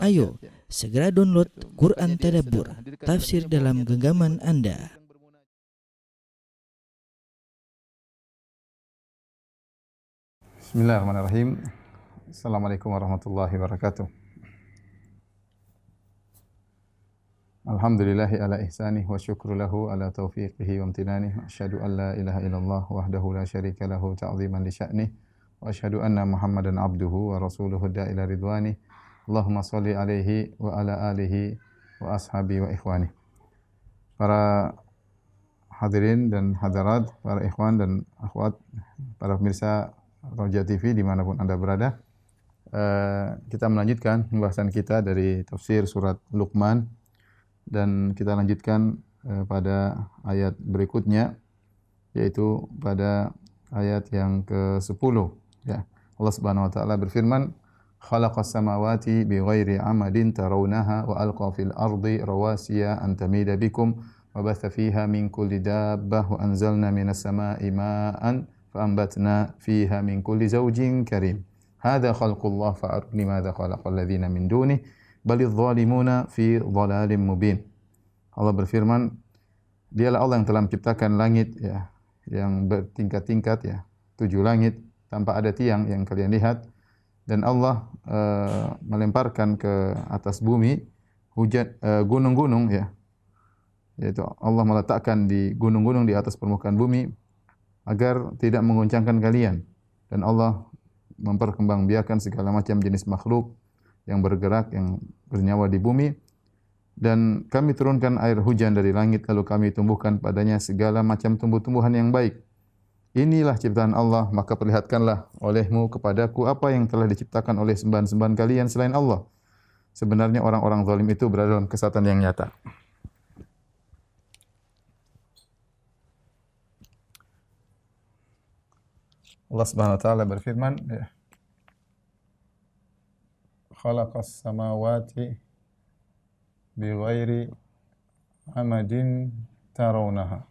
Ayo, segera download Quran Tadabbur, tafsir dalam genggaman Anda. Bismillahirrahmanirrahim. Assalamualaikum warahmatullahi wabarakatuh. Alhamdulillahi ala ihsanih wa syukru lahu ala taufiqihi wa amtinanih. Asyhadu an la ilaha illallah wahdahu la syarika lahu ta'ziman li sya'nih. Wa asyhadu anna Muhammadan abduhu wa rasuluhu da'ila ridwanih. Allahumma salli alaihi wa ala alihi wa ashabi wa ikhwani. Para hadirin dan hadirat, para ikhwan dan akhwat, para pemirsa Roja TV dimanapun Anda berada, kita melanjutkan pembahasan kita dari tafsir surat Luqman, dan kita lanjutkan pada ayat berikutnya, yaitu pada ayat yang ke-10. Ya. Allah Subhanahu wa taala berfirman, "Khalaqas samawati bighairi amadin tarawnaha wa alqa fil ardi rawasiya an tamida bikum wa batha fiha min kulli dabbah wa anzalna minas samaa'i ma'an فأنبتنا فيها من كل زوج كريم هذا خلق الله فأرني ماذا خلق الذين من دونه بل الظالمون في ضلال مبين." Allah berfirman, dialah Allah yang telah menciptakan langit, ya, yang bertingkat-tingkat, ya, 7 langit tanpa ada tiang yang kalian lihat, dan Allah melemparkan ke atas bumi hujan gunung-gunung, ya, yaitu Allah meletakkan di gunung-gunung di atas permukaan bumi agar tidak menggoncangkan kalian, dan Allah memperkembangbiakan segala macam jenis makhluk yang bergerak, yang bernyawa di bumi, dan kami turunkan air hujan dari langit lalu kami tumbuhkan padanya segala macam tumbuh-tumbuhan yang baik. Inilah ciptaan Allah, maka perlihatkanlah olehmu kepadaku apa yang telah diciptakan oleh sembahan-sembahan kalian selain Allah. Sebenarnya orang-orang zalim itu berada dalam kesesatan yang nyata. Allah Subhanahu wa taala berfirman, ya, khalaqas samawati bighairi amadin tarawnaha.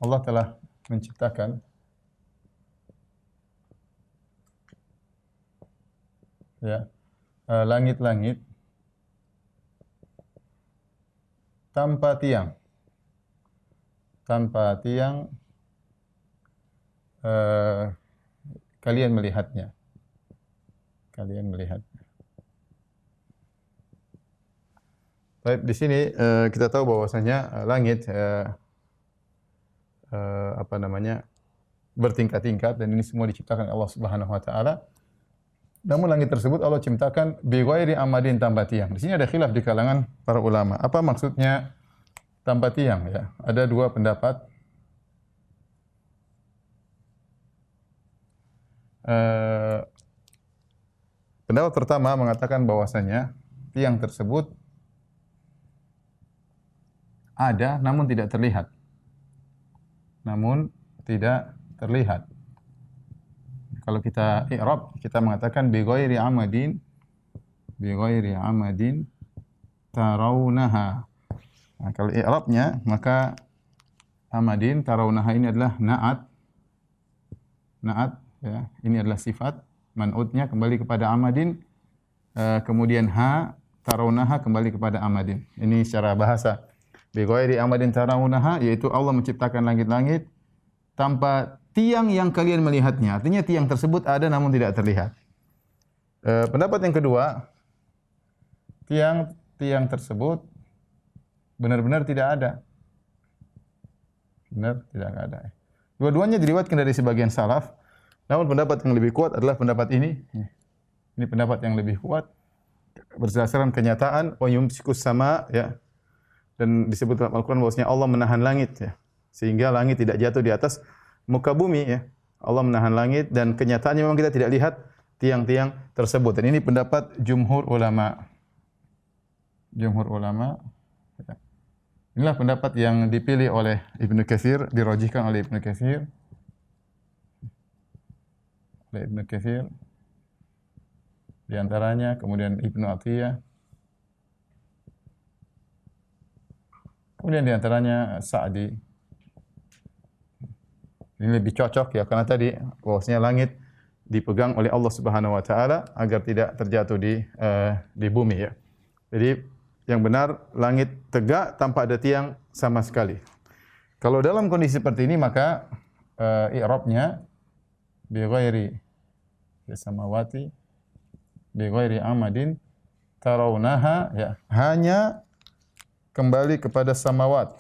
Allah telah menciptakan, ya, langit-langit tanpa tiang. Tanpa tiang, kalian melihatnya. Kalian melihatnya. Baik, di sini kita tahu bahwasanya langit bertingkat-tingkat, dan ini semua diciptakan Allah Subhanahu wa taala. Namun langit tersebut Allah ciptakan bi ghairi amadin, tanpa tiang. Di sini ada khilaf di kalangan para ulama. Apa maksudnya tanpa tiang, ya? Ada 2 pendapat. Pendapat pertama mengatakan bahwasanya tiang tersebut ada namun tidak terlihat. Namun tidak terlihat. Kalau kita i'rab, kita mengatakan bi ghairi amadin tarawnaha. Nah, kalau i'rabnya, maka amadin tarawnaha ini adalah na'at, ya, ini adalah sifat, man'utnya kembali kepada amadin, kemudian ha tarawnaha kembali kepada amadin. Ini secara bahasa. Bi ghairi amadin tarawnaha, yaitu Allah menciptakan langit-langit tanpa tiang yang kalian melihatnya. Artinya tiang tersebut ada namun tidak terlihat. Pendapat yang kedua, tiang tersebut benar-benar tidak ada. Benar tidak ada. Dua-duanya diriwayatkan dari sebagian salaf. Namun pendapat yang lebih kuat adalah pendapat ini. Ini pendapat yang lebih kuat berdasarkan kenyataan, wa yumsikus sama, ya. Dan disebut dalam Al-Qur'an bahwasanya Allah menahan langit, ya, sehingga langit tidak jatuh di atas muka bumi, ya. Allah menahan langit, dan kenyataannya memang kita tidak lihat tiang-tiang tersebut. Dan ini pendapat jumhur ulama. Jumhur ulama, ya. Inilah pendapat yang dipilih oleh Ibnu Katsir, dirajihkan oleh Ibnu Katsir. Oleh Ibnu Katsir di antaranya, kemudian Ibnu Athiyah, kemudian di antaranya Sa'di. Ini lebih cocok, ya, karena tadi bahwasanya langit dipegang oleh Allah Subhanahu wa taala agar tidak terjatuh di bumi ya. Jadi yang benar langit tegak tanpa ada tiang sama sekali. Kalau dalam kondisi seperti ini maka i'rabnya bi ghairi samawati bi ghairi amadin tarawnaha ya, hanya kembali kepada samawat.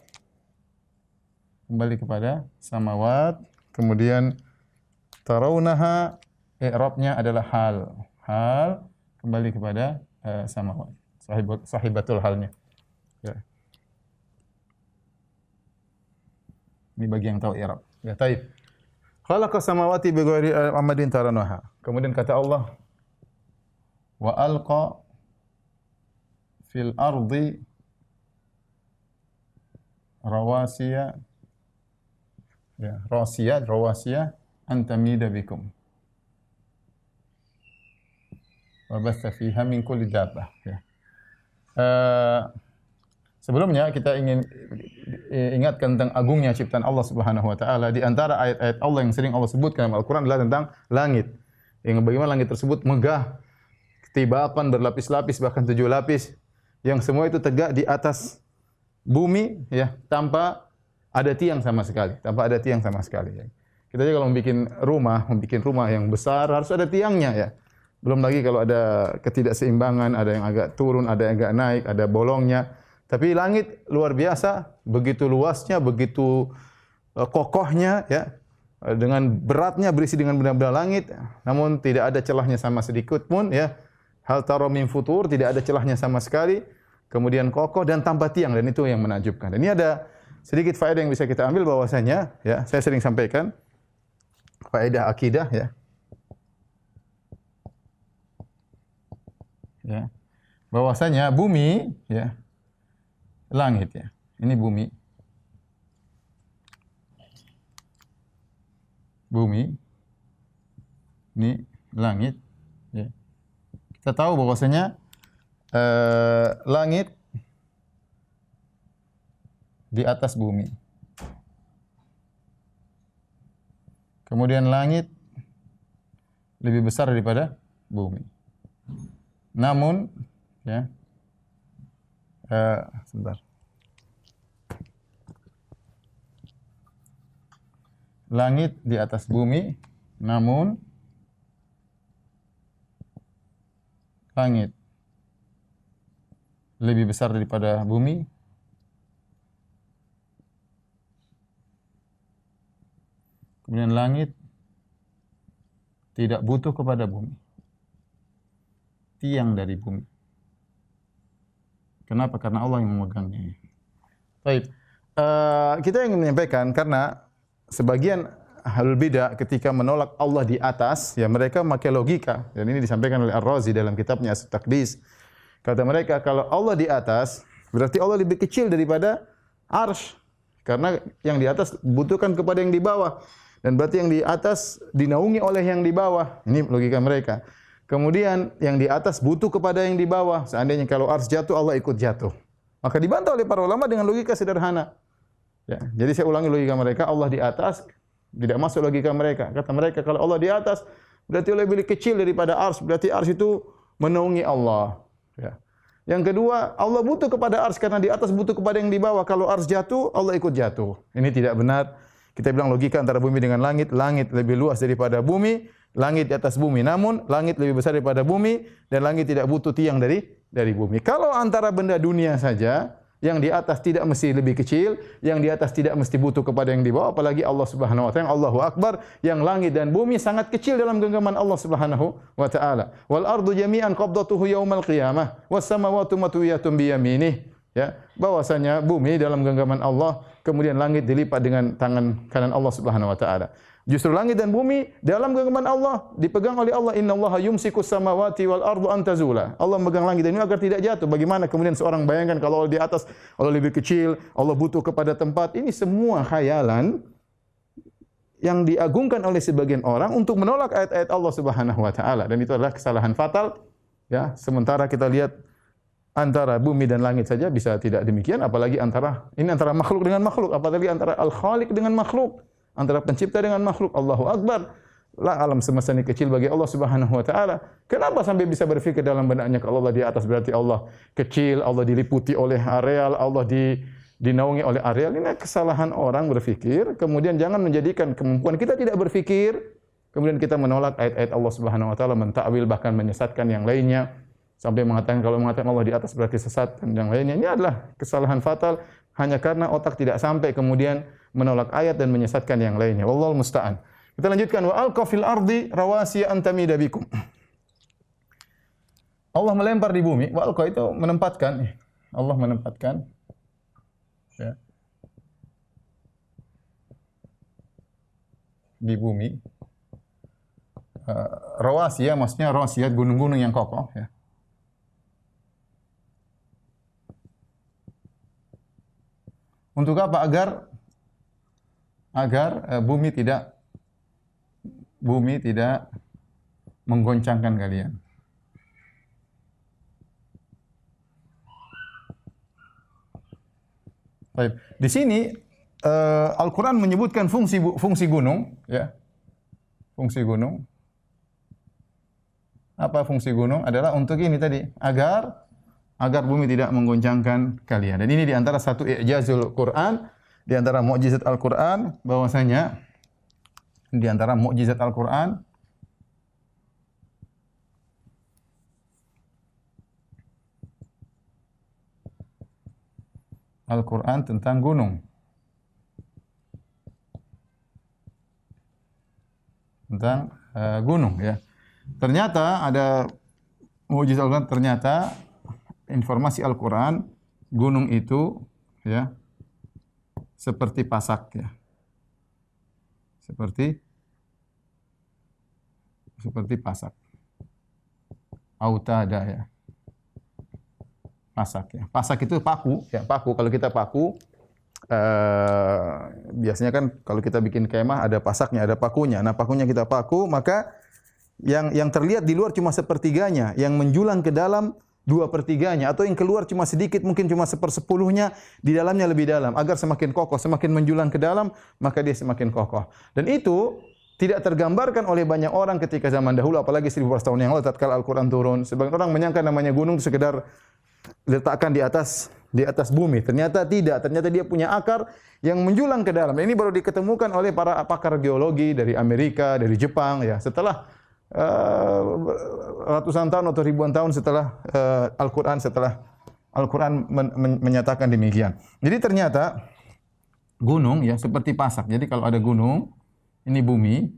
Kembali kepada samawat, kemudian tarawnaha i'rabnya adalah hal. Hal kembali kepada samawat. Sahibatul halnya. Ya. Ini bagi yang tahu i'rab. Ya, taib. Khalaqa samawati bighairi amadin tarawnaha. Kemudian kata Allah, wa alqa fil ardi rawasiya ya, rawasiya antamida bikum. Wa basta fiha min kulli dabbah ya. Sebelumnya kita ingin ingatkan tentang agungnya ciptaan Allah Subhanahu wa taala. Di antara ayat-ayat Allah yang sering Allah sebutkan dalam Al-Qur'an adalah tentang langit. Yang bagaimana langit tersebut megah, ketibakan berlapis-lapis bahkan 7 lapis yang semua itu tegak di atas bumi ya, tanpa ada tiang sama sekali, ya. Kita aja kalau membuat rumah yang besar harus ada tiangnya ya. Belum lagi kalau ada ketidakseimbangan, ada yang agak turun, ada yang agak naik, ada bolongnya. Tapi langit luar biasa, begitu luasnya, begitu kokohnya ya. Dengan beratnya, berisi dengan benda-benda langit, namun tidak ada celahnya sama sedikit pun ya. Hal tara min futur, tidak ada celahnya sama sekali. Kemudian kokoh dan tanpa tiang, dan itu yang menakjubkan. Dan ini ada sedikit faedah yang bisa kita ambil bahwasanya ya, saya sering sampaikan faedah akidah ya. Ya. Bahwasanya bumi ya, langit ya. Ini bumi. Bumi. Ini langit ya. Kita tahu bahwasanya langit di atas bumi. Kemudian langit lebih besar daripada bumi. Namun, ya, sebentar. Langit di atas bumi, namun langit lebih besar daripada bumi. Kemudian langit tidak butuh kepada bumi. Tiang dari bumi. Kenapa? Karena Allah yang memegangnya. Baik. Kita ingin menyampaikan karena sebagian ahlul bidah ketika menolak Allah di atas, ya mereka memakai logika. Dan ini disampaikan oleh Ar-Razi dalam kitabnya As-Taqdis. Kata mereka, kalau Allah di atas, berarti Allah lebih kecil daripada arsy. Karena yang di atas butuhkan kepada yang di bawah. Dan berarti yang di atas dinaungi oleh yang di bawah. Ini logika mereka. Kemudian yang di atas butuh kepada yang di bawah. Seandainya kalau arsy jatuh, Allah ikut jatuh. Maka dibantah oleh para ulama dengan logika sederhana. Ya, jadi saya ulangi logika mereka, Allah di atas, tidak masuk logika mereka. Kata mereka, kalau Allah di atas, berarti lebih kecil daripada arsy. Berarti arsy itu menaungi Allah. Ya. Yang kedua, Allah butuh kepada arsy karena di atas butuh kepada yang di bawah. Kalau arsy jatuh, Allah ikut jatuh. Ini tidak benar. Kita bilang logika antara bumi dengan langit. Langit lebih luas daripada bumi. Langit di atas bumi. Namun, langit lebih besar daripada bumi. Dan langit tidak butuh tiang dari bumi. Kalau antara benda dunia saja, yang di atas tidak mesti lebih kecil, yang di atas tidak mesti butuh kepada yang di bawah, apalagi Allah Subhanahu wa taala, Allahu Akbar, yang langit dan bumi sangat kecil dalam genggaman Allah Subhanahu wa taala. Wal ardu jami'an qabdatuhu yaumal qiyamah was samawati matwiyatun bi yaminih. Ya, bahwasanya bumi dalam genggaman Allah, kemudian langit dilipat dengan tangan kanan Allah Subhanahu wa taala. Justru langit dan bumi dalam genggaman Allah, dipegang oleh Allah. Innallaha yumsikus samawati wal ardu an tazula. Allah memegang langit dan bumi agar tidak jatuh. Bagaimana kemudian seorang bayangkan kalau Allah di atas, Allah lebih kecil, Allah butuh kepada tempat. Ini semua khayalan yang diagungkan oleh sebagian orang untuk menolak ayat-ayat Allah Subhanahu wa taala, dan itu adalah kesalahan fatal. Ya, sementara kita lihat antara bumi dan langit saja bisa tidak demikian, apalagi antara makhluk dengan makhluk, apalagi antara al-khaliq dengan makhluk, antara pencipta dengan makhluk. Allahu Akbar. lah alam semesta ini kecil bagi Allah Subhanahu wa taala. Kenapa sampai bisa berpikir dalam benaknya kalau Allah di atas berarti Allah kecil, Allah diliputi oleh areal, Allah dinaungi oleh areal. Ini kesalahan orang berpikir, kemudian jangan menjadikan kemampuan kita tidak berpikir, kemudian kita menolak ayat-ayat Allah Subhanahu wa taala, mentakwil bahkan menyesatkan yang lainnya. Sampai mengatakan kalau mengatakan Allah di atas berarti sesat dan yang lainnya. Ini adalah kesalahan fatal hanya karena otak tidak sampai kemudian menolak ayat dan menyesatkan yang lainnya. Wallahu musta'an. Kita lanjutkan wa alqa fil ardi rawasiya an tamida bikum. Allah melempar di bumi, wa alqa itu menempatkan. Allah menempatkan ya, di bumi rawasiya maksudnya rawasiyat gunung-gunung yang kokoh ya. Untuk apa? Agar bumi tidak menggoncangkan kalian. Baik. Di sini Al-Qur'an menyebutkan fungsi gunung, ya. Fungsi gunung. Apa fungsi gunung? Adalah untuk ini tadi, agar bumi tidak menggoncangkan kalian. Dan ini di antara satu i'jazul Qur'an, di antara mukjizat Al-Qur'an bahwasanya di antara mukjizat Al-Qur'an tentang gunung. Tentang gunung ya. Ternyata ada mukjizat Al-Qur'an, ternyata informasi Al-Qur'an gunung itu ya seperti pasak ya. Seperti pasak. Autada ya. Pasak ya. Pasak itu paku ya, paku. Kalau kita paku biasanya kan kalau kita bikin kemah ada pasaknya, ada pakunya. Nah, pakunya kita paku, maka yang terlihat di luar cuma sepertiganya, yang menjulang ke dalam 2/3-nya, atau yang keluar cuma sedikit, mungkin cuma 1/10-nya, di dalamnya lebih dalam, agar semakin kokoh, semakin menjulang ke dalam, maka dia semakin kokoh. Dan itu tidak tergambarkan oleh banyak orang ketika zaman dahulu, apalagi 1400 tahun yang lalu tatkala Al-Qur'an turun. Sebagian orang menyangka namanya gunung itu sekedar diletakkan di atas bumi. Ternyata tidak, ternyata dia punya akar yang menjulang ke dalam. Ini baru diketemukan oleh para pakar geologi dari Amerika, dari Jepang ya. Setelah ratusan tahun atau ribuan tahun setelah Al-Qur'an menyatakan demikian. Jadi ternyata gunung ya seperti pasak. Jadi kalau ada gunung, ini bumi,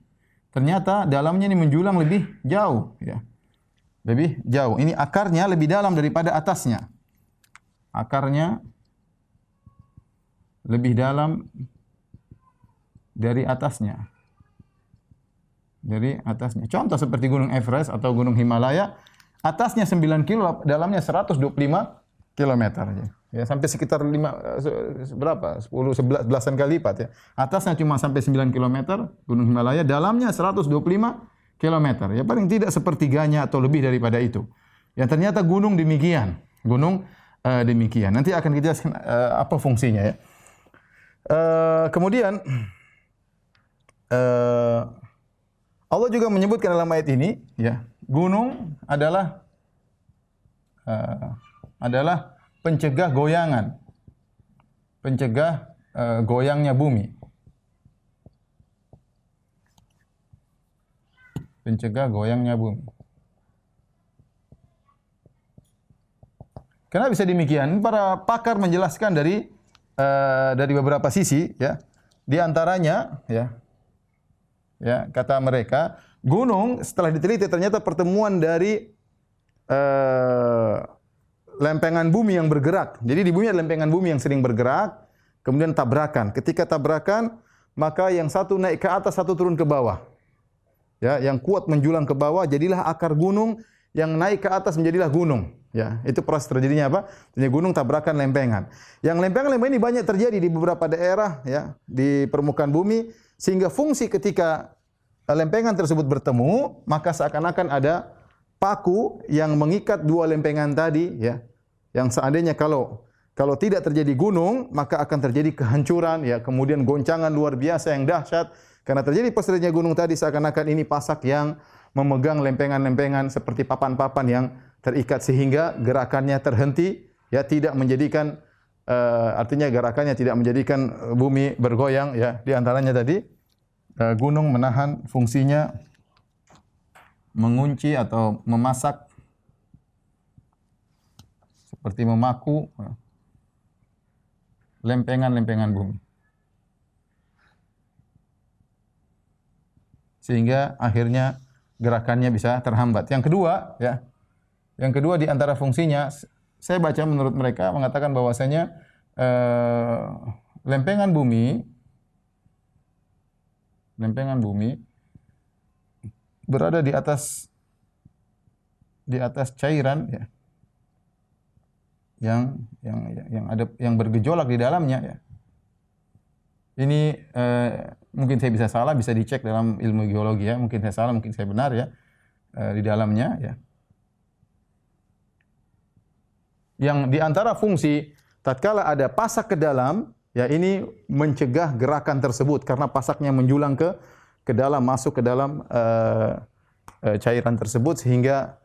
ternyata dalamnya ini menjulang lebih jauh ya. Lebih jauh. Ini akarnya lebih dalam daripada atasnya. Akarnya lebih dalam dari atasnya. Dari atasnya. Contoh seperti Gunung Everest atau Gunung Himalaya, atasnya 9 kilo, dalamnya 125 kilometer. Ya, sampai sekitar 10, 11 kali lipat ya. Atasnya cuma sampai 9 kilometer, Gunung Himalaya, dalamnya 125 kilometer. Ya paling tidak sepertiganya atau lebih daripada itu. Ya ternyata gunung demikian. Demikian. Nanti akan kita jelaskan apa fungsinya ya. Kemudian Allah juga menyebutkan dalam ayat ini, ya, gunung adalah pencegah goyangan, pencegah goyangnya bumi, pencegah goyangnya bumi. Kenapa bisa demikian? Para pakar menjelaskan dari beberapa sisi, ya. Di antaranya, ya, kata mereka, gunung setelah diteliti ternyata pertemuan dari lempengan bumi yang bergerak. Jadi di bumi ada lempengan bumi yang sering bergerak, kemudian tabrakan. Ketika tabrakan, maka yang satu naik ke atas, satu turun ke bawah. Ya, yang kuat menjulang ke bawah, jadilah akar gunung, yang naik ke atas menjadilah gunung. Ya, itu proses terjadinya apa? Jadi gunung tabrakan lempengan. Yang lempengan-lempengan ini banyak terjadi di beberapa daerah, ya, di permukaan bumi, sehingga fungsi ketika lempengan tersebut bertemu, maka seakan-akan ada paku yang mengikat dua lempengan tadi, ya. Yang seandainya kalau tidak terjadi gunung, maka akan terjadi kehancuran, ya, kemudian goncangan luar biasa yang dahsyat, Karena terjadi persediaan gunung tadi seakan-akan ini pasak yang memegang lempengan-lempengan seperti papan-papan yang terikat sehingga gerakannya terhenti, ya tidak menjadikan artinya gerakannya tidak menjadikan bumi bergoyang, ya. Di antaranya tadi gunung menahan fungsinya mengunci atau memasak seperti memaku lempengan-lempengan bumi. Sehingga akhirnya gerakannya bisa terhambat. Yang kedua, ya. Yang kedua di antara fungsinya, saya baca menurut mereka mengatakan bahwasanya lempengan bumi berada di atas cairan, ya. Yang bergejolak di dalamnya, ya. Ini mungkin saya bisa salah, bisa dicek dalam ilmu geologi, ya. Mungkin saya salah, mungkin saya benar, ya. Di dalamnya, ya. Yang di antara fungsi tatkala ada pasak ke dalam, ya, ini mencegah gerakan tersebut karena pasaknya menjulang ke dalam, masuk ke dalam cairan tersebut sehingga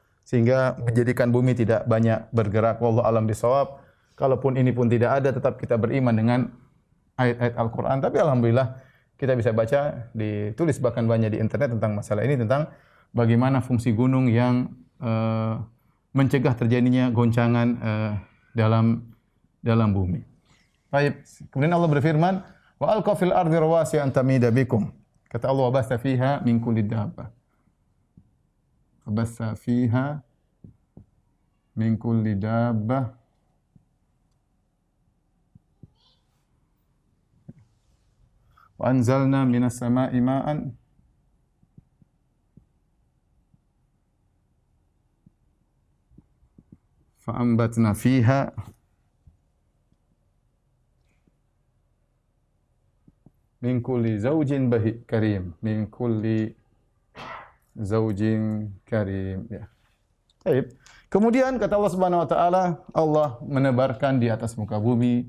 menjadikan bumi tidak banyak bergerak. Wallahu a'lam bishawab. Kalaupun ini pun tidak ada, tetap kita beriman dengan ayat-ayat Al-Qur'an. Tapi alhamdulillah kita bisa baca, ditulis bahkan banyak di internet tentang masalah ini, tentang bagaimana fungsi gunung yang mencegah terjadinya goncangan dalam bumi. Baik, kemudian Allah berfirman, wa alqa fil ardi rawasiya an tamida bikum. Kata Allah, wa basta fiha min kulli dabbah. Wa basta fiha min kulli dabbah. Wa anzalna minas sama'i ma'an fa'ambatna fiha min kulli zaujin karim, min kulli zaujin karim, ya. Baik. Kemudian kata Allah Subhanahu wa taala, Allah menebarkan di atas muka bumi,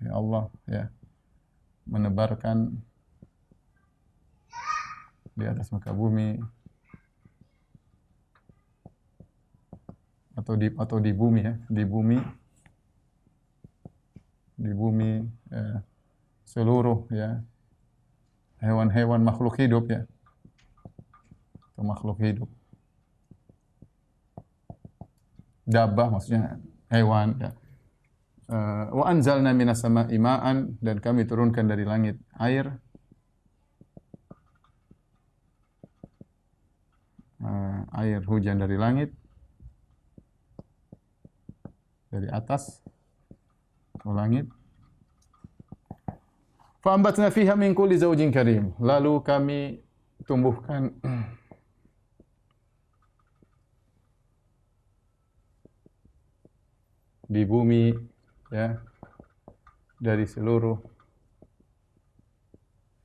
ya Allah, ya. Menebarkan di atas muka bumi atau di bumi, ya, di bumi ya, seluruh, ya, hewan-hewan makhluk hidup, ya, atau makhluk hidup. Dabbah maksudnya hewan, ya. Wa anzalna minas sama'i ma'an, dan kami turunkan dari langit air. Air hujan dari langit, dari atas ke langit. Fa ambatna fiha min kulli zaujin karim. Lalu kami tumbuhkan di bumi, ya, dari seluruh,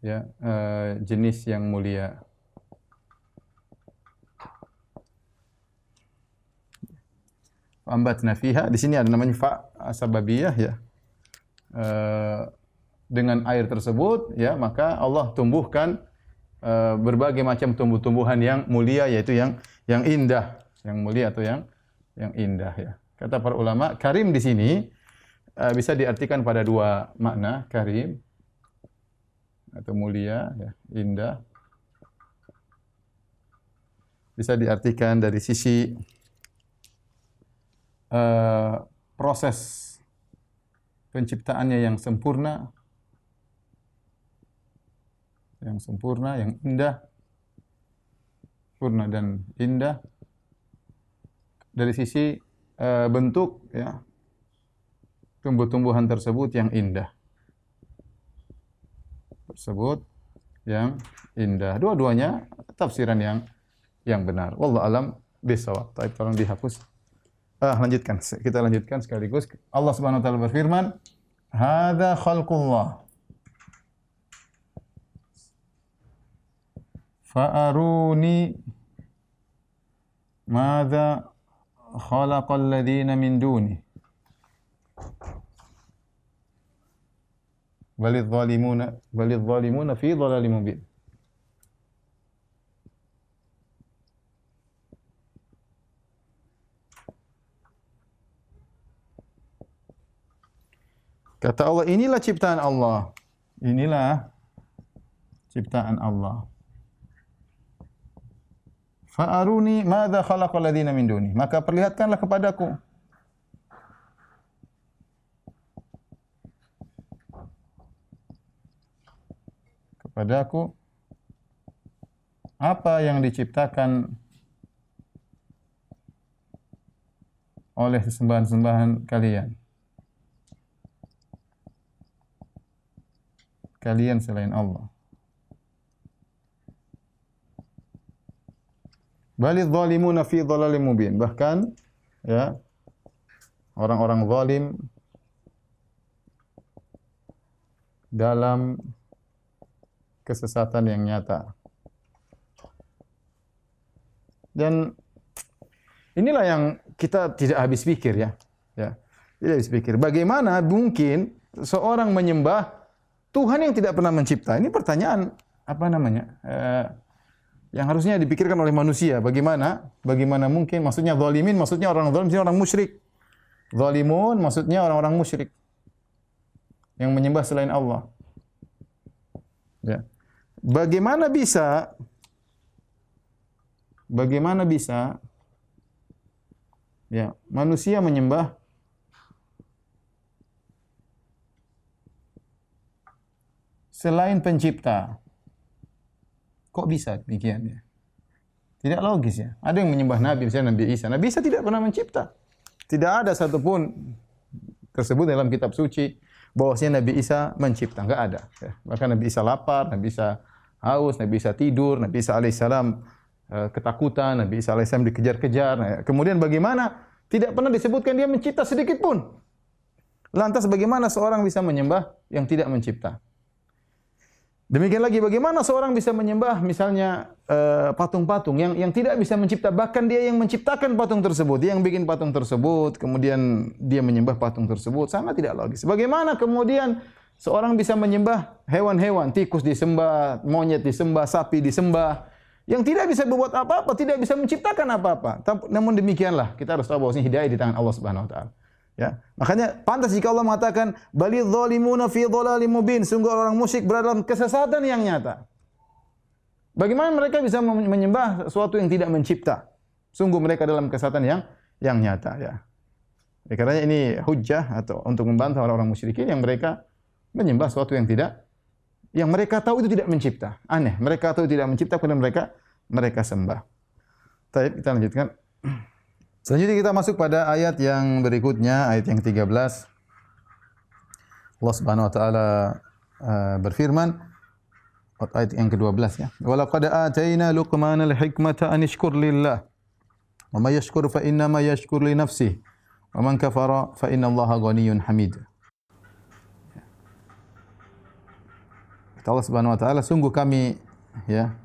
ya, jenis yang mulia. Ambatna fiha, di sini ada namanya fa sababiyah, ya. Dengan air tersebut, ya, maka Allah tumbuhkan berbagai macam tumbuh-tumbuhan yang mulia, yaitu yang indah, yang mulia atau yang indah, ya. Kata para ulama, karim di sini bisa diartikan pada dua makna, karim atau mulia, ya, indah. Bisa diartikan dari sisi proses penciptaannya yang sempurna, yang indah, sempurna dan indah. Dari sisi bentuk, ya, tumbuh-tumbuhan tersebut yang indah. Dua-duanya tafsiran yang benar. Wallahu alam bishawab. Baik, tolong dihapus. Lanjutkan. Kita lanjutkan sekaligus. Allah Subhanahu wa taala berfirman, "Hadza khalqullah. Fa'aruni madza khalaqal ladzina min duni. Balidh zalimuna fi dhalalin mubin." Kata Allah, inilah ciptaan Allah. Inilah ciptaan Allah. Fa'aruni madza khalaqal ladzina min duni. Maka perlihatkanlah kepadaku apa yang diciptakan oleh sembahan-sembahan kalian selain Allah. Balidz zalimuna fi dhalalim mubin. Bahkan ya, orang-orang zalim dalam kesesatan yang nyata. Dan inilah yang kita tidak habis pikir ya. Ya. Tidak habis pikir. Bagaimana mungkin seorang menyembah Tuhan yang tidak pernah mencipta? Ini pertanyaan apa namanya? Yang harusnya dipikirkan oleh manusia. Bagaimana mungkin? Maksudnya zalimin, maksudnya orang zalim, maksudnya orang musyrik. Zalimun maksudnya orang-orang musyrik yang menyembah selain Allah. Ya. Bagaimana bisa ya, manusia menyembah selain pencipta? Kok bisa demikian ya? Tidak logis ya. Ada yang menyembah Nabi, misalnya Nabi Isa. Nabi Isa tidak pernah mencipta. Tidak ada satupun tersebut dalam kitab suci bahwasanya Nabi Isa mencipta. Enggak ada. Ya. Bahkan Nabi Isa lapar, Nabi Isa haus, Nabi Isa tidur, Nabi Isa alaihissalam ketakutan, Nabi Isa alaihissalam dikejar-kejar. Nah, kemudian bagaimana tidak pernah disebutkan dia mencipta sedikit pun. Lantas bagaimana seorang bisa menyembah yang tidak mencipta? Demikian lagi bagaimana seorang bisa menyembah misalnya patung-patung yang tidak bisa mencipta, bahkan dia yang menciptakan patung tersebut, dia yang bikin patung tersebut, kemudian dia menyembah patung tersebut, sangat tidak logis. Bagaimana kemudian seorang bisa menyembah hewan-hewan, tikus disembah, monyet disembah, sapi disembah, yang tidak bisa berbuat apa-apa, tidak bisa menciptakan apa-apa. Namun demikianlah kita harus tahu bahwasanya hidayah di tangan Allah Subhanahu wa taala. Ya, makanya pantas jika Allah mengatakan balidz zalimuna fi dhalalim mubin, sungguh orang musyrik berada dalam kesesatan yang nyata. Bagaimana mereka bisa menyembah sesuatu yang tidak mencipta? Sungguh mereka dalam kesesatan yang nyata ya. Karena ini hujjah atau untuk membantah orang-orang musyrikin yang mereka menyembah sesuatu yang mereka tahu itu tidak mencipta. Aneh, mereka tahu tidak mencipta kemudian mereka sembah. Baik, kita lanjutkan. Selanjutnya kita masuk pada ayat yang berikutnya, ayat yang 13. Allah Subhanahu wa taala berfirman, ayat yang ke-12 ya. Wa laqad atayna Luqmanal hikmata an yashkur lillah. Wa may yashkur fa inna ma yashkur li nafsihi. Wa man kafara fa inna Allaha ghaniyyun hamid. Kata Allah Subhanahu wa taala, sungguh kami ya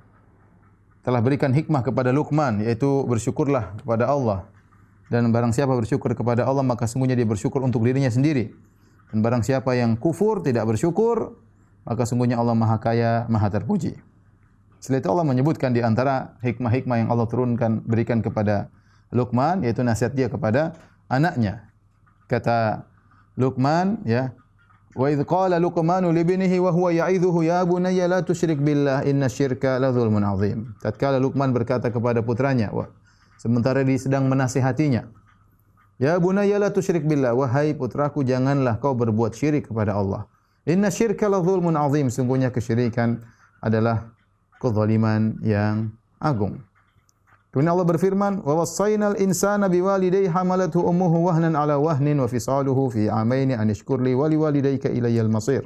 telah berikan hikmah kepada Luqman, yaitu bersyukurlah kepada Allah. Dan barang siapa bersyukur kepada Allah, maka sungguhnya dia bersyukur untuk dirinya sendiri. Dan barang siapa yang kufur, tidak bersyukur, maka sungguhnya Allah Maha Kaya, Maha Terpuji. Setelah itu Allah menyebutkan di antara hikmah-hikmah yang Allah turunkan, berikan kepada Luqman, yaitu nasihat dia kepada anaknya. Kata Luqman, ya, wa idz qala Luqmanu li ibnihi wa huwa ya'idhuhu ya bunayya la tusyrik billah innasyirka la dzulmun 'adzim. Tatkala Luqman berkata kepada putranya, sementara dia sedang menasihatinya, ya bunayya la tusyrik billah, wahai putraku janganlah kau berbuat syirik kepada Allah. Innasyirka la dzulmun 'adzim, sungguhnya kesyirikan adalah kezaliman yang agung. Kemudian Allah berfirman, wa wassaynal insana biwalidayhi hamalathu ummuhu wahnan 'ala wahnin wa fisaluhu fi 'amaini an ishkur li wa liwalidayka ilayyal masir.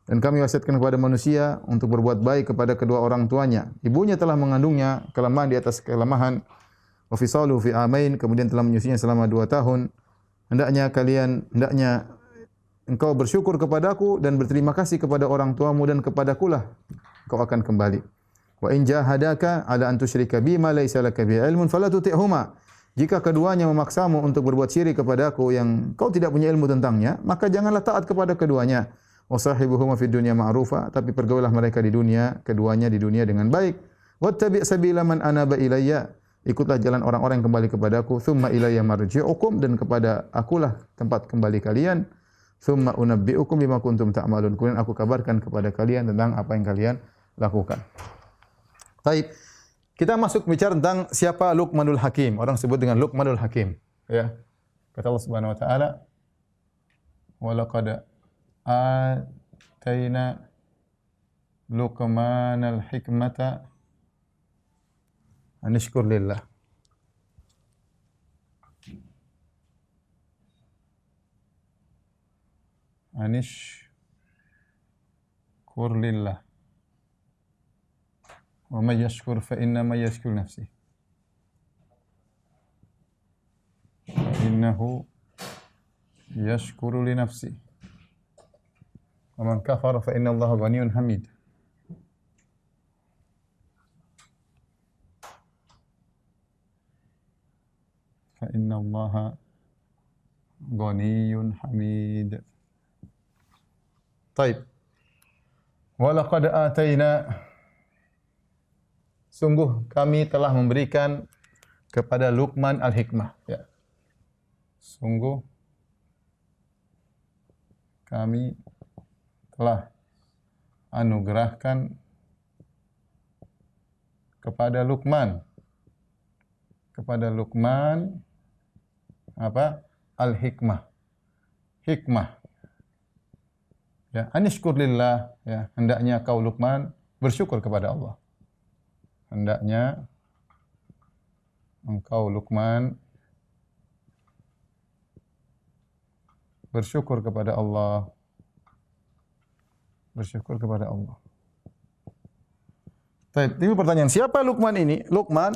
Dan kami wasiatkan kepada manusia untuk berbuat baik kepada kedua orang tuanya. Ibunya telah mengandungnya kelemahan di atas kelemahan. Wa fisaluhu fi 'amain, kemudian telah menyusuinya selama 2 tahun. Hendaknya engkau bersyukur kepadaku dan berterima kasih kepada orang tuamu, dan kepadakulah kau akan kembali. Wa in jahadaka ala an tusyrika bima laysa laka bi ilmun fala tuti'huma. Jika keduanya memaksamu untuk berbuat syirik kepadaku yang kau tidak punya ilmu tentangnya, maka janganlah taat kepada keduanya. Wa sahibuhuma fid dunya ma'rufa, tapi pergaulilah mereka di dunia, keduanya di dunia dengan baik. Wattabi' sabila man anaba ilayya, ikutlah jalan orang-orang yang kembali kepadaku. Tsumma ilayya marji'ukum, dan kepada akulah tempat kembali kalian. Tsumma unabbi'ukum bima kuntum ta'malun. Kemudian aku kabarkan kepada kalian tentang apa yang kalian lakukan. Baik. Kita masuk bicara tentang siapa Luqmanul Hakim. Orang sebut dengan Luqmanul Hakim, ya. Kata Allah Subhanahu wa taala, "Wa laqad atayna Luqmanal hikmata an ishkur lillah." Anishkur lillah. Wa may yashkur fa innama yashkur nafsihi. Fa innahu yashkuru li nafsihi. Wa man kafara fa inna Allaha ghaniyyun hamid. Fa inna Allaha ghaniyyun hamid. Taib. Wa laqad atayna, sungguh kami telah memberikan kepada Luqman al-hikmah, ya. Sungguh kami telah anugerahkan kepada Luqman apa? Al-hikmah. Hikmah. Ya, anishkur lillah, ya, hendaknya kau Luqman bersyukur kepada Allah. Hendaknya engkau Luqman bersyukur kepada Allah. Bersyukur kepada Allah. Baik, ini pertanyaan, siapa Luqman ini? Luqman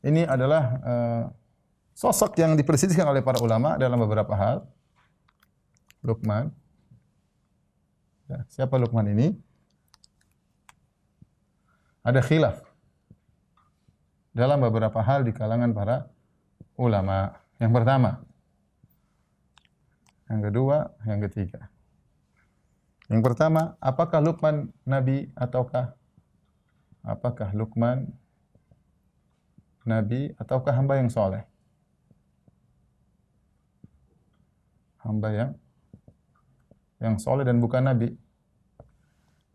ini adalah sosok yang diperselisihkan oleh para ulama dalam beberapa hal. Luqman. Ya, siapa Luqman ini? Ada khilaf dalam beberapa hal di kalangan para ulama. Yang pertama, yang kedua, yang ketiga. Yang pertama, apakah Luqman nabi ataukah Luqman nabi ataukah hamba yang soleh? Hamba yang soleh dan bukan nabi.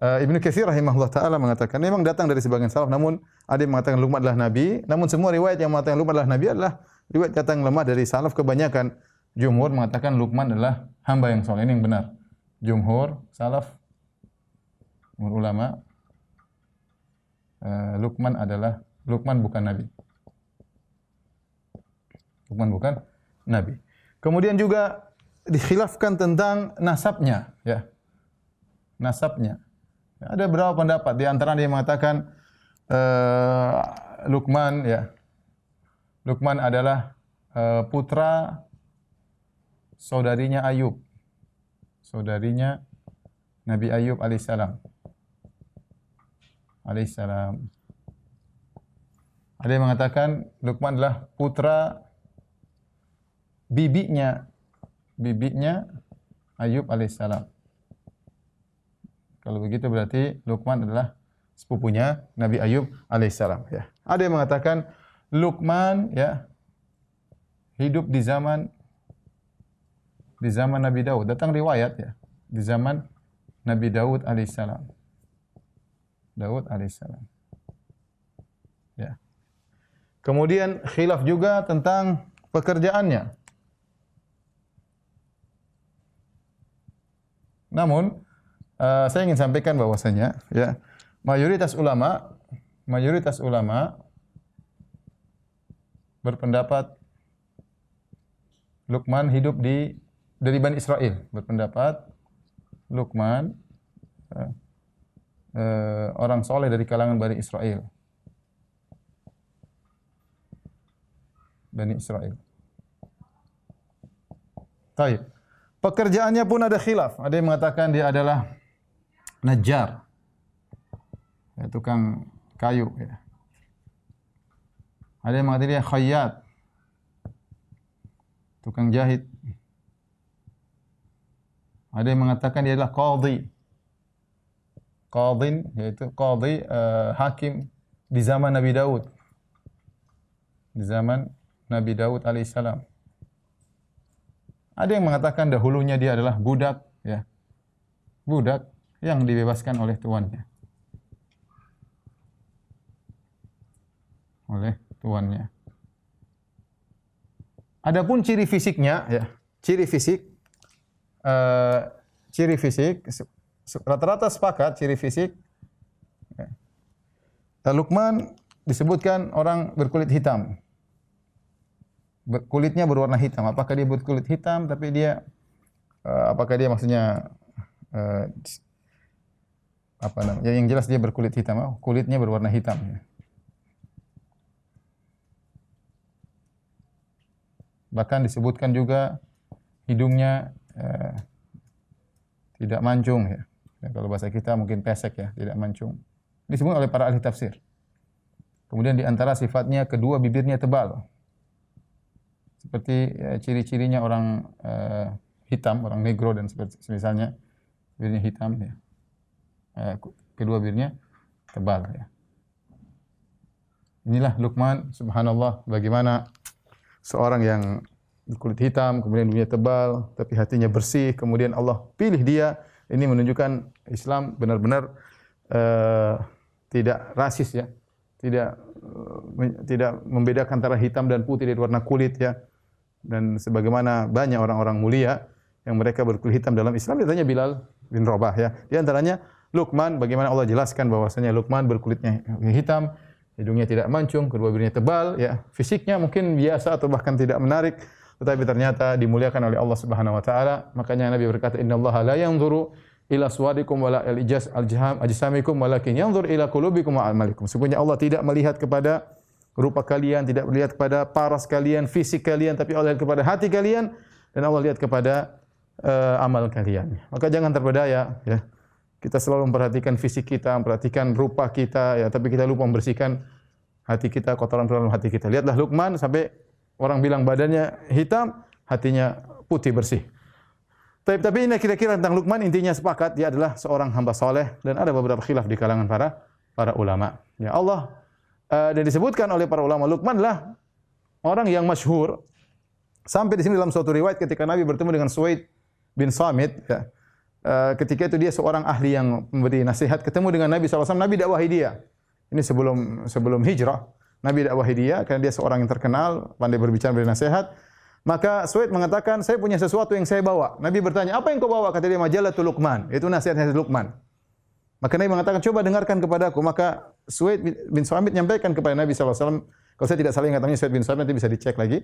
Ibnu Katsir rahimahullah taala mengatakan memang datang dari sebagian salaf, namun ada yang mengatakan Luqman adalah nabi, namun semua riwayat yang mengatakan Luqman adalah nabi adalah riwayat kata yang lemah dari salaf. Kebanyakan jumhur mengatakan Luqman adalah hamba yang soleh. Ini yang benar. Jumhur salaf, ulama, Luqman bukan nabi. Luqman bukan nabi. Kemudian juga dikhilafkan tentang nasabnya, ya. Nasabnya. Ada beberapa pendapat, di antara yang mengatakan Luqman, ya. Luqman adalah putra saudarinya Ayub. Saudarinya Nabi Ayub alaihissalam. Ada yang mengatakan Luqman adalah putra bibinya Ayub alaihissalam. Kalau begitu berarti Luqman adalah sepupunya Nabi Ayub alaihissalam, ya. Ada yang mengatakan Luqman, ya, hidup di zaman Nabi Daud. Datang riwayat, ya, di zaman Nabi Daud alaihissalam. Ya. Kemudian khilaf juga tentang pekerjaannya. Namun saya ingin sampaikan bahwasanya, ya, mayoritas ulama berpendapat Luqman hidup dari Bani Israel. Berpendapat Luqman orang soleh dari kalangan Bani Israel. Taib. Pekerjaannya pun ada khilaf. Ada yang mengatakan dia adalah najjar, ya, tukang kayu, ya. Ada yang mengatakan dia khayyat, tukang jahit. Ada yang mengatakan dia adalah qadhi. Qadhin, yaitu qadhi, hakim di zaman Nabi Daud. Di zaman Nabi Daud alaihissalam. Ada yang mengatakan dahulunya dia adalah budak, ya. Budak yang dibebaskan oleh tuannya. Oleh tuannya. Adapun ciri fisiknya, ya, ciri fisik, rata-rata sepakat ciri fisik. Luqman disebutkan orang berkulit hitam. Kulitnya berwarna hitam. Apakah dia berkulit hitam? Tapi dia, apakah dia maksudnya apa namanya? Yang jelas dia berkulit hitam. Kulitnya berwarna hitam. Bahkan disebutkan juga hidungnya tidak mancung, ya. Kalau bahasa kita mungkin pesek, ya, tidak mancung. Disebut oleh para ahli tafsir. Kemudian di antara sifatnya kedua bibirnya tebal. Seperti ciri-cirinya orang hitam, orang negro dan misalnya bibirnya hitam, ya. Kedua bibirnya tebal, ya. Inilah Luqman, subhanallah, bagaimana seorang yang berkulit hitam, kemudian bibirnya tebal, tapi hatinya bersih, kemudian Allah pilih dia. Ini menunjukkan Islam benar-benar tidak rasis, ya. Tidak membedakan antara hitam dan putih dari warna kulit, ya. Dan sebagaimana banyak orang-orang mulia yang mereka berkulit hitam dalam Islam, ditanya Bilal bin Rabah, ya. Di antaranya Luqman, bagaimana Allah jelaskan bahwasanya Luqman berkulitnya hitam, hidungnya tidak mancung, kedua bibirnya tebal, ya. Fisiknya mungkin biasa atau bahkan tidak menarik, tetapi ternyata dimuliakan oleh Allah Subhanahu wa taala. Makanya Nabi berkata, "Innallaha la yanzuru ila suwarikum wala ajsamikum walakin yanzur ila qulubikum wa a'malikum." Sesungguhnya Allah tidak melihat kepada rupa kalian, tidak melihat kepada paras kalian, fisik kalian, tapi Allah lihat kepada hati kalian dan Allah lihat kepada amal kalian. Maka jangan terpedaya, ya. Kita selalu memperhatikan fisik kita, memperhatikan rupa kita, ya, tapi kita lupa membersihkan hati kita, kotoran dalam hati kita. Lihatlah Luqman, sampai orang bilang badannya hitam, hatinya putih bersih. Tapi ini kira-kira tentang Luqman, intinya sepakat dia adalah seorang hamba soleh dan ada beberapa khilaf di kalangan para ulama. Ya Allah, dan disebutkan oleh para ulama Luqman adalah orang yang masyhur. Sampai di sini dalam suatu riwayat ketika Nabi bertemu dengan Suwaid bin Samit, ya. Ketika itu dia seorang ahli yang memberi nasihat, ketemu dengan Nabi SAW, Nabi dakwahi dia. Ini sebelum hijrah, Nabi dakwahi dia karena dia seorang yang terkenal, pandai berbicara, beri nasihat. Maka Suwaid mengatakan, saya punya sesuatu yang saya bawa. Nabi bertanya, apa yang kau bawa? Kata dia, Majalatul Luqman. Itu nasihat-nasihat Luqman. Maka Nabi mengatakan, coba dengarkan kepadaku. Maka Suwaid bin Samit menyampaikan kepada Nabi SAW. Kalau saya tidak salah ingat namanya Suwaid bin Samit, nanti bisa dicek lagi.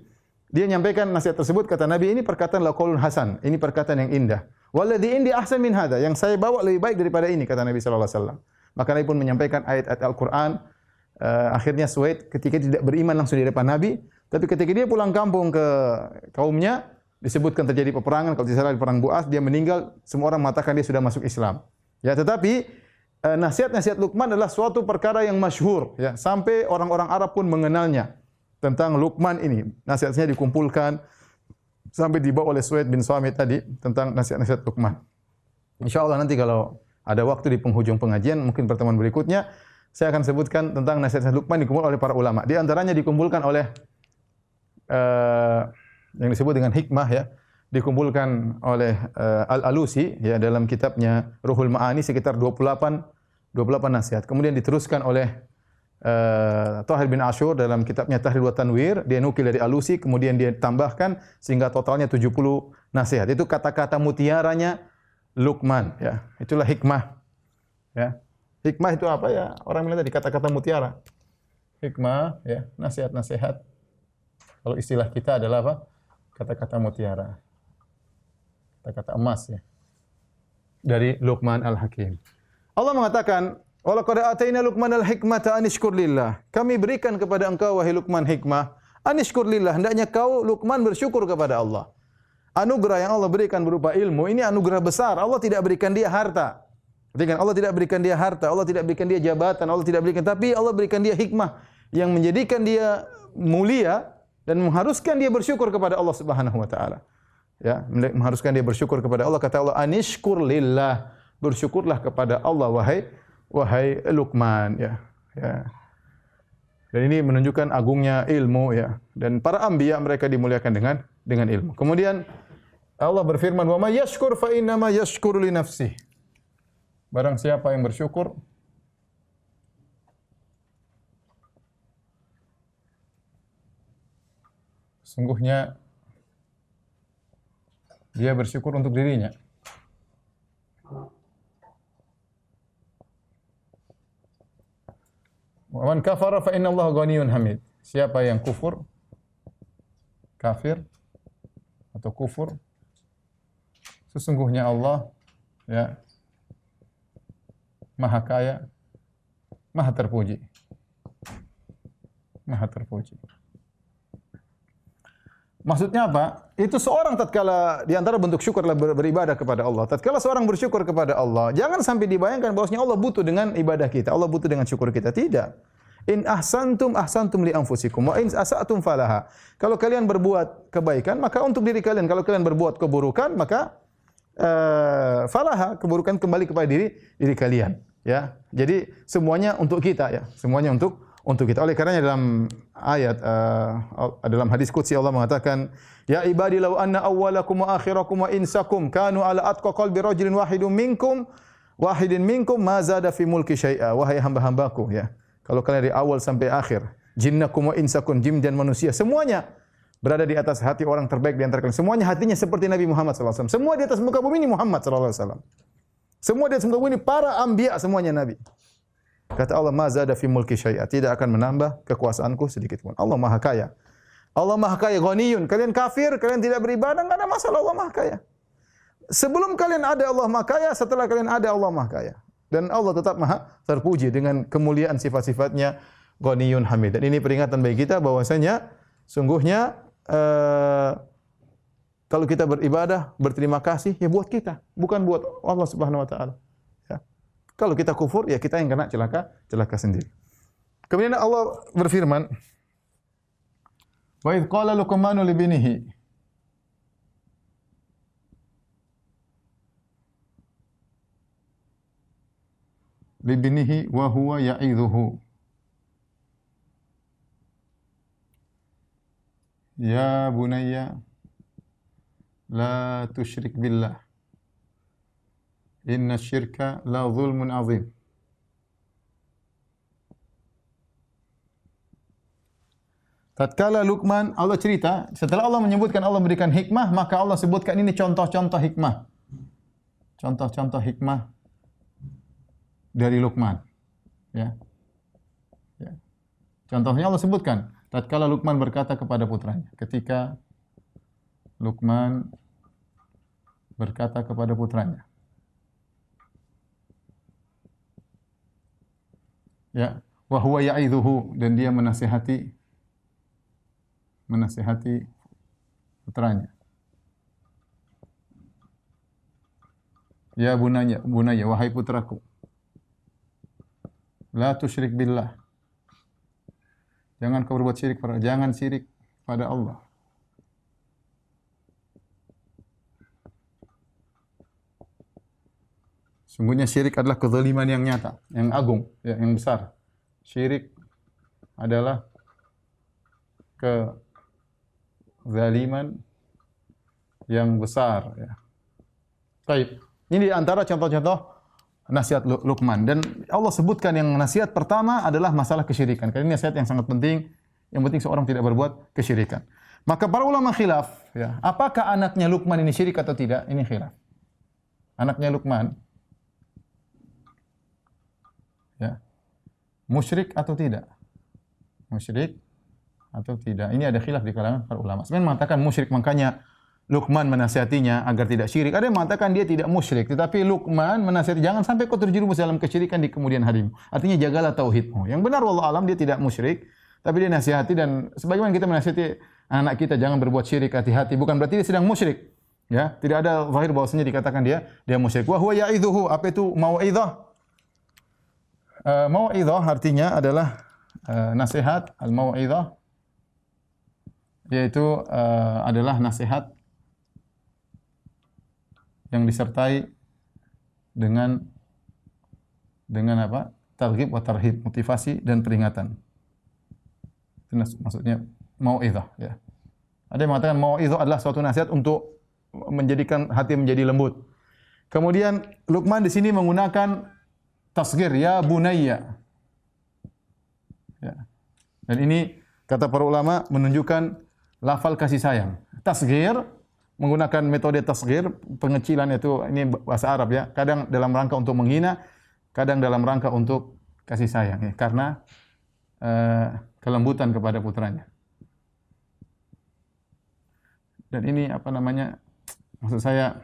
Dia menyampaikan nasihat tersebut, kata Nabi, ini perkataan laqaulun hasan, ini perkataan yang indah. Walladhi indi ahsan min hadza, yang saya bawa lebih baik daripada ini, kata Nabi sallallahu alaihi wasallam. Maka Nabi pun menyampaikan ayat-ayat Al-Qur'an. Akhirnya Suwaid ketika tidak beriman langsung di depan Nabi, tapi ketika dia pulang kampung ke kaumnya, disebutkan terjadi peperangan, kalau tidak salah di perang Bu'as, dia meninggal, semua orang mengatakan dia sudah masuk Islam. Ya, tetapi nasihat-nasihat Luqman adalah suatu perkara yang masyhur, ya, sampai orang-orang Arab pun mengenalnya. Tentang Luqman ini, nasihatnya dikumpulkan sampai dibawa oleh Suwaid bin Samit tadi tentang nasihat-nasihat Luqman. Insyaallah nanti kalau ada waktu di penghujung pengajian, mungkin pertemuan berikutnya, saya akan sebutkan tentang nasihat-nasihat Luqman dikumpulkan oleh para ulama. Di antaranya dikumpulkan oleh yang disebut dengan hikmah, ya, dikumpulkan oleh Al-Alusi, ya, dalam kitabnya Ruhul Ma'ani sekitar 28 nasihat. Kemudian diteruskan oleh Tahir bin Ashur dalam kitabnya Tahrir wa Tanwir, dia nukil dari Alusi, kemudian dia tambahkan sehingga totalnya 70 nasihat. Itu kata-kata mutiaranya Luqman, ya. Itulah hikmah. Ya. Hikmah itu apa, ya? Orang bilang tadi kata-kata mutiara. Hikmah, ya, nasihat-nasihat. Kalau istilah kita adalah apa? Kata-kata mutiara. Kata-kata emas, ya. Dari Luqman Al-Hakim. Allah mengatakan, "Wa laqad ataina Luqmanal hikmata an ishkur lillah." Kami berikan kepada engkau wahai Luqman hikmah, an ishkur lillah, hendaknya kau Luqman bersyukur kepada Allah. Anugerah yang Allah berikan berupa ilmu, ini anugerah besar. Allah tidak berikan dia harta. Perhatikan, Allah tidak berikan dia harta, Allah tidak berikan dia jabatan, Allah tidak berikan, tapi Allah berikan dia hikmah yang menjadikan dia mulia dan mengharuskan dia bersyukur kepada Allah Subhanahu wa taala. Ya, mengharuskan dia bersyukur kepada Allah. Kata Allah, "An ishkur lillah." Bersyukurlah kepada Allah wahai Luqman, ya. Ya. Dan ini menunjukkan agungnya ilmu, ya. Dan para anbiya mereka dimuliakan dengan ilmu. Kemudian Allah berfirman, "Wa may yashkur fa innama yashkuru li nafsihi." Barang siapa yang bersyukur, sungguhnya dia bersyukur untuk dirinya. Wa man kafara fa inna Allah ghaniyyun hamid. Siapa yang kafir atau kufur, sesungguhnya Allah ya Maha Kaya, Maha terpuji. Maha terpuji. Maksudnya apa? Itu seorang tatkala di antara bentuk syukur adalah beribadah kepada Allah. Tatkala seorang bersyukur kepada Allah, jangan sampai dibayangkan bahwasanya Allah butuh dengan ibadah kita, Allah butuh dengan syukur kita. Tidak. In ahsantum ahsantum li anfusikum wa in asa'tum falaha. Kalau kalian berbuat kebaikan, maka untuk diri kalian. Kalau kalian berbuat keburukan, maka falaha, keburukan kembali kepada diri kalian, ya. Jadi semuanya untuk kita, ya. Semuanya untuk kita. Oleh karenanya dalam ayat dalam hadis qudsi Allah mengatakan, "Ya ibadi law anna awwalakum wa akhirakum wa insakum kanu ala atqa qalbi rajulin wahidin minkum ma zada fi mulki syai'a." Wahai hamba-hambaku, ya. Kalau kalian dari awal sampai akhir, jinnakum wa insakum, jin dan manusia, semuanya berada di atas hati orang terbaik di antara kalian. Semuanya hatinya seperti Nabi Muhammad SAW. Semua di atas muka bumi ini Muhammad SAW. Semua di atas muka bumi ini para anbiya, semuanya Nabi. Kata Allah, "Ma zada fi mulki syai'a." Tidak akan menambah kekuasaanku sedikit pun. Allah Maha Kaya. Allah Maha Kaya, ghaniyun. Kalian kafir, kalian tidak beribadah, enggak ada masalah, Allah Maha Kaya. Sebelum kalian ada Allah Maha Kaya, setelah kalian ada Allah Maha Kaya. Dan Allah tetap Maha terpuji dengan kemuliaan sifat-sifatnya, ghaniyun hamid. Dan ini peringatan bagi kita bahwasanya sungguhnya kalau kita beribadah, berterima kasih ya buat kita, bukan buat Allah Subhanahu wa taala. Ya. Kalau kita kufur, ya kita yang kena celaka sendiri. Kemudian Allah berfirman, "Wa idz qala Luqmanu li binihi." Li binihi wa huwa ya'idhuhu. Ya bunayya la tusyrik billah. Inna syirka la zulmun azim. Tatkala Luqman, Allah cerita, setelah Allah menyebutkan Allah memberikan hikmah, maka Allah sebutkan ini contoh-contoh hikmah. Contoh-contoh hikmah dari Luqman. Ya. Ya. Contohnya Allah sebutkan, tatkala Luqman berkata kepada putranya, ketika Luqman berkata kepada putranya, ya, wa huwa ya'idhuhu, dan dia menasihati putranya. Ya bunayya, wahai putraku, la tusyrik billah. Jangan kau berbuat syirik jangan syirik pada Allah. Sungguhnya syirik adalah kezaliman yang nyata, yang agung, ya, yang besar. Syirik adalah kezaliman yang besar, ya. Baik. Ini di antara contoh-contoh nasihat Luqman, dan Allah sebutkan yang nasihat pertama adalah masalah kesyirikan. Karena ini nasihat yang sangat penting. Yang penting seorang tidak berbuat kesyirikan. Maka para ulama khilaf, ya, apakah anaknya Luqman ini syirik atau tidak? Ini khilaf. Anaknya Luqman, ya, musyrik atau tidak? Musyrik atau tidak? Ini ada khilaf di kalangan para ulama. Sebenarnya mengatakan musyrik, makanya Luqman menasihatinya agar tidak syirik. Ada yang mengatakan dia tidak musyrik, tetapi Luqman menasihati jangan sampai kau terjerumus dalam kesyirikan di kemudian hari. Artinya jagalah tauhidmu. Yang benar wallahu alam dia tidak musyrik, tapi dia nasihati, dan sebagaimana kita menasihati anak kita jangan berbuat syirik, hati-hati, bukan berarti dia sedang musyrik. Ya, tidak ada zahir bahwasanya dikatakan dia musyrik. Wa huwa ya'idhuhu, apa itu mau'izah? Mau'izah artinya adalah nasihat, al-mau'izah yaitu adalah nasihat yang disertai dengan apa? Targhib wa tarhib, motivasi dan peringatan. Itu maksudnya mau'izah, ya. Ada yang mengatakan mau'izah adalah suatu nasihat untuk menjadikan hati menjadi lembut. Kemudian Luqman di sini menggunakan tasghir, ya bunayya. Ya. Dan ini kata para ulama menunjukkan lafal kasih sayang. Tasghir menggunakan metode tasghir, pengecilan itu ini bahasa Arab ya. Kadang dalam rangka untuk menghina, kadang dalam rangka untuk kasih sayang ya, karena kelembutan kepada putranya. Dan ini apa namanya? Maksud saya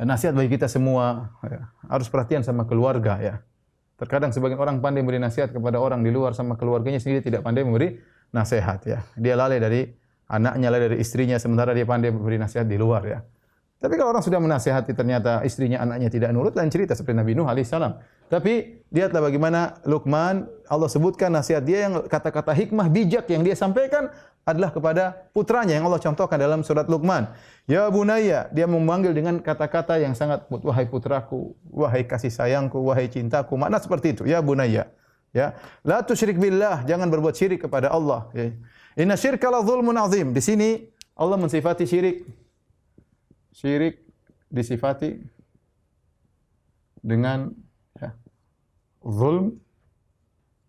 nasihat bagi kita semua ya. Harus perhatian sama keluarga ya. Terkadang sebagian orang pandai memberi nasihat kepada orang di luar sama keluarganya sendiri tidak pandai memberi nasihat ya. Dia lalai dari anaknya, lalai dari istrinya sementara dia pandai memberi nasihat di luar ya. Tapi kalau orang sudah menasihati ternyata istrinya, anaknya tidak nurut, lain cerita seperti Nabi Nuh alaihissalam. Tapi lihatlah bagaimana Luqman, Allah sebutkan nasihat dia yang kata-kata hikmah bijak yang dia sampaikan adalah kepada putranya yang Allah contohkan dalam surat Luqman. Ya bunayya, dia memanggil dengan kata-kata yang sangat wahai putraku, wahai kasih sayangku, wahai cintaku. Makna seperti itu, ya bunayya. Ya, la tusyrik billah, jangan berbuat syirik kepada Allah. Ya. Inna syirka la dzulmun azim. Di sini Allah mensifati syirik. Syirik disifati dengan ya, zulm,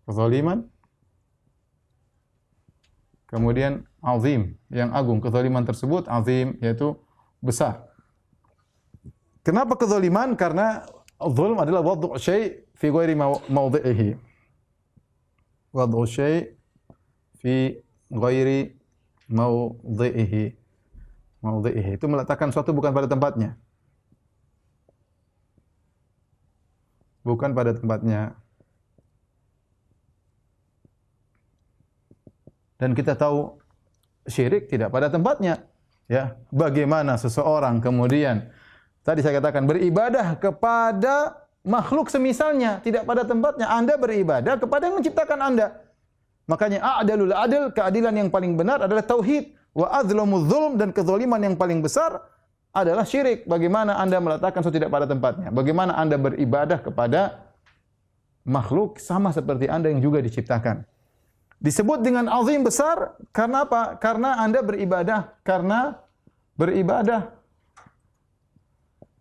kezaliman, kemudian azim, yang agung. Kezaliman tersebut azim, yaitu besar. Kenapa kezaliman? Karena zulm adalah wad'u syai' fi ghairi mawdhi'ihi. Wad'u syai' fi ghairi mawdhi'ihi. Mawdhi'ihi itu meletakkan suatu bukan pada tempatnya. Bukan pada tempatnya. Dan kita tahu syirik tidak pada tempatnya. Ya, bagaimana seseorang kemudian tadi saya katakan beribadah kepada makhluk semisalnya tidak pada tempatnya. Anda beribadah kepada yang menciptakan Anda. Makanya a'dalul adl, keadilan yang paling benar adalah tauhid. Wa adzlamuz zulm, dan kezaliman yang paling besar adalah syirik. Bagaimana Anda meletakkan sesuatu tidak pada tempatnya? Bagaimana Anda beribadah kepada makhluk sama seperti Anda yang juga diciptakan? Disebut dengan azim besar karena apa? Karena Anda beribadah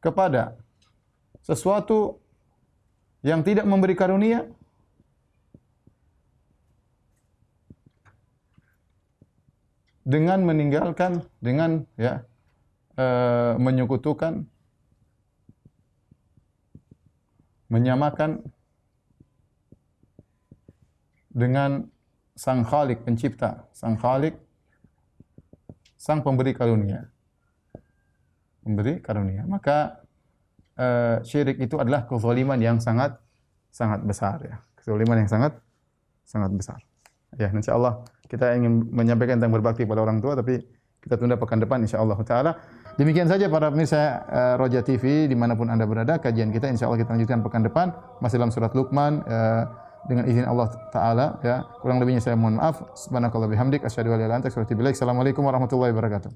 kepada sesuatu yang tidak memberi karunia, dengan meninggalkan, dengan ya menyekutukan, menyamakan dengan Sang Khalik pencipta, Sang Khalik, Sang pemberi karunia. Memberi karunia. Maka syirik itu adalah kezaliman yang sangat besar ya. Kezaliman yang sangat besar. Ya, insyaallah kita ingin menyampaikan tentang berbakti pada orang tua, tapi kita tunda pekan depan insyaallah taala. Demikian saja para pemirsa Roja TV dimanapun Anda berada, kajian kita insyaallah kita lanjutkan pekan depan masih dalam surat Luqman dengan izin Allah taala ya. Kurang lebihnya saya mohon maaf. Subhanakallah bihamdik asyhadu an la ilaha illa anta astaghfiruka wa atubu ilaik. Assalamualaikum warahmatullahi wabarakatuh.